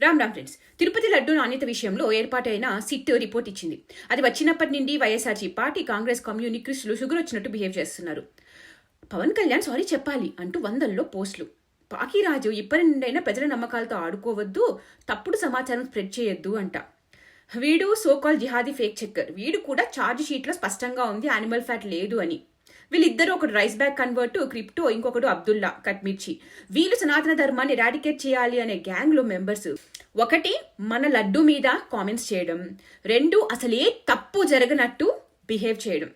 Ram friends, Tirupati laddu నాణ్యత విషయంలో ఏర్పాటైన సిట్ రిపోర్ట్ ఇచ్చింది. అది వచ్చినప్పటి నుండి వైఎస్ఆర్సీ పార్టీ, కాంగ్రెస్ కమ్యూనిస్టులు షుగర్ వచ్చినట్టు బిహేవ్ చేస్తున్నారు. పవన్ కళ్యాణ్ సారీ చెప్పాలి అంటూ వందల్లో పోస్టులు. పాకిరాజు ఇప్పటి నుండైనా ప్రజల నమ్మకాలతో ఆడుకోవద్దు, తప్పుడు సమాచారం స్ప్రెడ్ చేయొద్దు అంట. వీడు సోకాల్ జిహాదీ ఫేక్ చెక్కర్. వీడు కూడా ఛార్జ్ షీట్లో స్పష్టంగా ఉంది యానిమల్ ఫ్యాట్ లేదు అని. వీళ్ళిద్దరూ ఒకడు రైస్ బ్యాగ్ కన్వర్ట్ క్రిప్టో, ఇంకొకడు అబ్దుల్లా కట్మిర్చి. వీళ్ళు సనాతన ధర్మాన్ని ఎరాడికేట్ చేయాలి అనే గ్యాంగ్ లో మెంబర్స్. ఒకటి, మన లడ్డు మీద కామెంట్స్ చేయడం. రెండు, అసలే తప్పు జరగనట్టు బిహేవ్ చేయడం.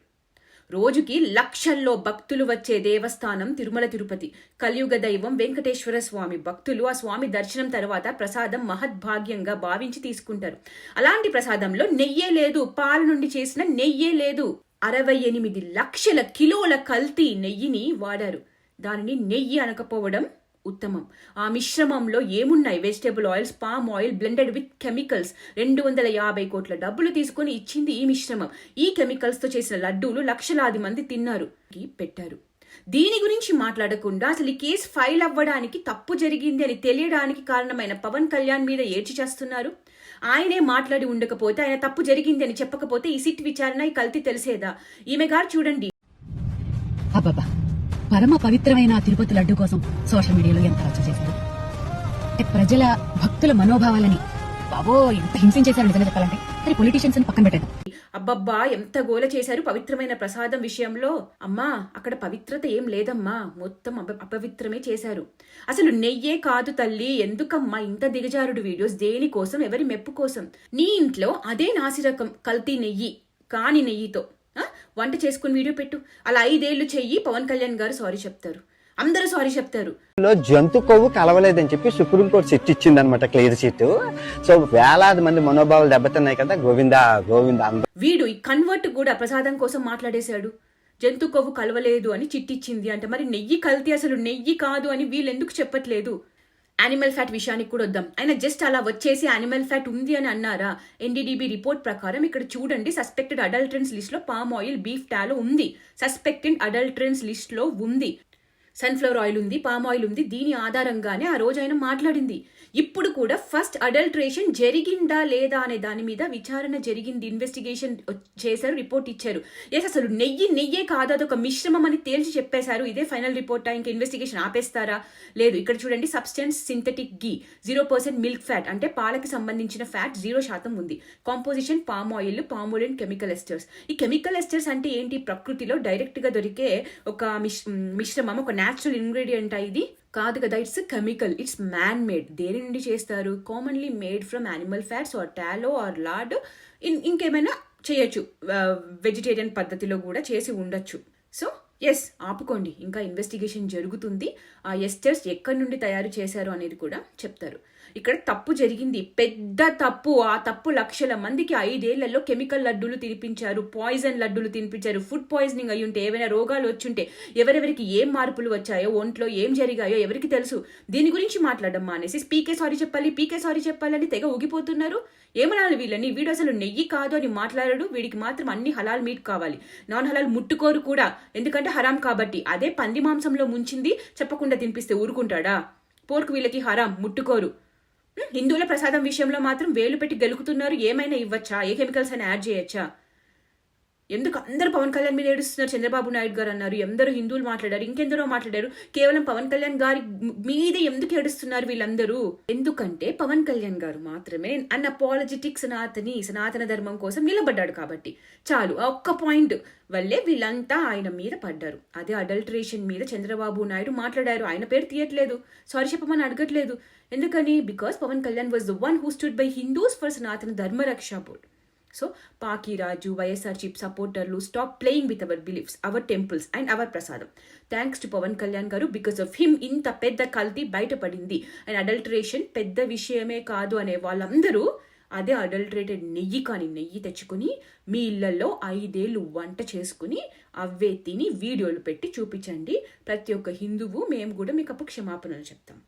రోజుకి లక్షల్లో భక్తులు వచ్చే దేవస్థానం తిరుమల తిరుపతి. కలియుగ దైవం వెంకటేశ్వర స్వామి. భక్తులు ఆ స్వామి దర్శనం తర్వాత ప్రసాదం మహద్భాగ్యంగా భావించి తీసుకుంటారు. అలాంటి ప్రసాదంలో నెయ్యే లేదు, పాల నుండి చేసిన నెయ్యే లేదు. 68 లక్షల కిలోల కల్తీ నెయ్యిని వాడారు. దానిని నెయ్యి అనకపోవడం ఉత్తమం. ఆ మిశ్రమంలో ఏమున్నాయి? Vegetable oils, palm oil blended with chemicals. 250 కోట్ల డబ్బులు తీసుకుని ఇచ్చింది ఈ మిశ్రమం. ఈ కెమికల్స్ తో చేసిన లడ్డూలు లక్షలాది మంది తిన్నారు, పెట్టారు. దీని గురించి మాట్లాడకుండా అసలు ఈ కేసు ఫైల్ అవ్వడానికి, తప్పు జరిగింది అని తెలియడానికి కారణమైన పవన్ కళ్యాణ్ మీద ఏడ్చి చేస్తున్నారు. ఆయనే మాట్లాడి ఉండకపోతే, ఆయన తప్పు జరిగింది అని చెప్పకపోతే ఈ సిట్ విచారణ, ఈ కల్తీ తెలిసేదా? ఈమె గారు చూడండి, అబ్బబ్బా, పరమ పవిత్రమైన తిరుపతి లడ్డు కోసం సోషల్ మీడియాలో ఎంత రచ్చ చేశారు. ప్రజల భక్తుల మనోభావాలని బాబో ఎంత హింసించేశారు నిజంగా చెప్పాలంటే. సరే, పొలిటీషియన్స్ అని పక్కన పెట్టారు. అబ్బబ్బా ఎంత గోల చేశారు పవిత్రమైన ప్రసాదం విషయంలో. అమ్మా, అక్కడ పవిత్రత ఏం లేదమ్మా, మొత్తం అపవిత్రమే చేశారు. అసలు నెయ్యే కాదు తల్లి. ఎందుకమ్మా ఇంత దిగజారుడు వీడియోస్? దేనికోసం? ఎవరి మెప్పు కోసం? నీ ఇంట్లో అదే నాసిరకం కల్తీ నెయ్యి, కాని నెయ్యితో వంట చేసుకుని వీడియో పెట్టు. అలా 5 ఏళ్లు చెయ్యి, పవన్ కళ్యాణ్ గారు సారీ చెప్తారు, అందరూ సారీ చెప్తారు. జంతు కొవ్వు కలవలేదని చెప్పి సుప్రీంకోర్టు సిట్ ఇచ్చింది అనమాట, క్లియర్ సిట్. సో వేలాది మంది మనోభావాలు దెబ్బతిన్నాయి కదా. గోవిందా గోవిందా. వీడు ఈ కన్వర్ట్ కూడా ప్రసాదం కోసం మాట్లాడేశాడు. జంతు కొవ్వు కలవలేదు అని చిట్టిచ్చింది అంటే మరి నెయ్యి కల్తీ అసలు నెయ్యి కాదు అని వీళ్ళెందుకు చెప్పట్లేదు? యానిమల్ ఫ్యాట్ విషయానికి కూడా వద్దాం. ఆయన జస్ట్ అలా వచ్చేసి యానిమల్ ఫ్యాట్ ఉంది అని అన్నారా? ఎన్డీడీబీ రిపోర్ట్ ప్రకారం ఇక్కడ చూడండి, సస్పెక్టెడ్ అడల్టరెన్స్ లిస్ట్ లో పామ్ ఆయిల్, బీఫ్ టాలో ఉంది. సస్పెక్టెడ్ అడల్టరెన్స్ లిస్ట్ లో ఉంది. సన్ఫ్లవర్ ఆయిల్ ఉంది, పామ్ ఆయిల్ ఉంది. దీని ఆధారంగానే ఆ రోజు ఆయన మాట్లాడింది. ఇప్పుడు కూడా ఫస్ట్ అడల్ట్రేషన్ జరిగిందా లేదా అనే దాని మీద విచారణ జరిగింది, ఇన్వెస్టిగేషన్ చేశారు, రిపోర్ట్ ఇచ్చారు. అసలు నెయ్యే కాదు, అదొక మిశ్రమం అని తేల్చి చెప్పేశారు. ఇదే ఫైనల్ రిపోర్టా? ఇంకా ఇన్వెస్టిగేషన్ ఆపేస్తారా? లేదు. ఇక్కడ చూడండి, సబ్స్టెన్స్ సింథటిక్ గీ, 0% మిల్క్ ఫ్యాట్, అంటే పాలకి సంబంధించిన ఫ్యాట్ 0% ఉంది. Composition palm oil and chemical esters. ఈ కెమికల్ ఎస్టర్స్ అంటే ఏంటి? ప్రకృతిలో డైరెక్ట్ గా దొరికే ఒక మిశ్రమం, ఒక న్యాచురల్ ఇంగ్రీడియంట్. ఇది కాదు కదా, it's chemical, it's man made. దేని నుండి చేస్తారు? Commonly made from animal fats or tallow or lard. ఇంకేమైనా చేయొచ్చు, వెజిటేరియన్ పద్ధతిలో కూడా చేసి ఉండొచ్చు. సో ఆపుకోండి, ఇంకా ఇన్వెస్టిగేషన్ జరుగుతుంది. ఆ ఎస్టర్స్ ఎక్కడి నుండి తయారు చేశారు అనేది కూడా చెప్తారు. ఇక్కడ తప్పు జరిగింది, పెద్ద తప్పు. ఆ తప్పు లక్షల మందికి 5 ఏళ్లలో కెమికల్ లడ్డూలు తినిపించారు, పాయిజన్ లడ్డూలు తినిపించారు. ఫుడ్ పాయిజనింగ్ అయి ఉంటే, ఏమైనా రోగాలు వచ్చుంటే, ఎవరెవరికి ఏం మార్పులు వచ్చాయో, ఒంట్లో ఏం జరిగాయో ఎవరికి తెలుసు? దీని గురించి మాట్లాడడం మానేసి పీకే సారీ చెప్పాలని తెగ ఊగిపోతున్నారు. ఏమనాలి వీళ్ళని? వీడు అసలు నెయ్యి కాదు అని మాట్లాడాడు. వీడికి మాత్రం అన్ని హలాల్ మీట్ కావాలి, నాన్ హలాల్ ముట్టుకోరు కూడా, ఎందుకంటే హరాం కాబట్టి. అదే పంది మాంసంలో ముంచింది చెప్పకుండా తినిపిస్తే ఊరుకుంటాడా? పోర్క్ వీళ్ళకి హరాం, ముట్టుకోరు. హిందువుల ప్రసాదం విషయంలో మాత్రం వేలు పెట్టి గెలుకుతున్నారు. ఏమైనా ఇవ్వచ్చా? ఏ కెమికల్స్ అయినా యాడ్ చేయొచ్చా? ఎందుకు అందరూ పవన్ కళ్యాణ్ మీద ఏడుస్తున్నారు? చంద్రబాబు నాయుడు గారు అన్నారు, ఎందరో హిందువులు మాట్లాడారు, ఇంకెందరో మాట్లాడారు. కేవలం పవన్ కళ్యాణ్ గారి మీద ఎందుకు ఏడుస్తున్నారు వీళ్ళందరూ? ఎందుకంటే పవన్ కళ్యాణ్ గారు మాత్రమే అన్అపాలజెటిక్ సనాతన ధర్మం కోసం నిలబడ్డాడు కాబట్టి చాలు. ఆ ఒక్క పాయింట్ వల్లే వీళ్ళంతా ఆయన మీద పడ్డారు. అదే అడల్టరేషన్ మీద చంద్రబాబు నాయుడు మాట్లాడారు. ఆయన పేరు తీయట్లేదు, సారీ చెప్పమని అడగట్లేదు. ఎందుకని? Because Pawan Kalyan was the one who stood by Hindus for Sanatana Dharma Raksha board. So Pakiraju, YSR chief సపోర్టర్లు, stop playing with our beliefs, our temples and our prasadam. Thanks to Pawan Kalyan garu. Because of him ఇంత పెద్ద కల్తీ బయటపడింది. అండ్ అడల్టరేషన్ పెద్ద విషయమే కాదు అనే వాళ్ళందరూ అదే అడల్టరేటెడ్ నెయ్యి తెచ్చుకుని మీ ఇళ్లలో 5 ఏళ్లు వంట చేసుకుని అవే తిని వీడియోలు పెట్టి చూపించండి. ప్రతి ఒక్క హిందువు మేము కూడా మీకు అప్పుడు క్షమాపణలు చెప్తాం.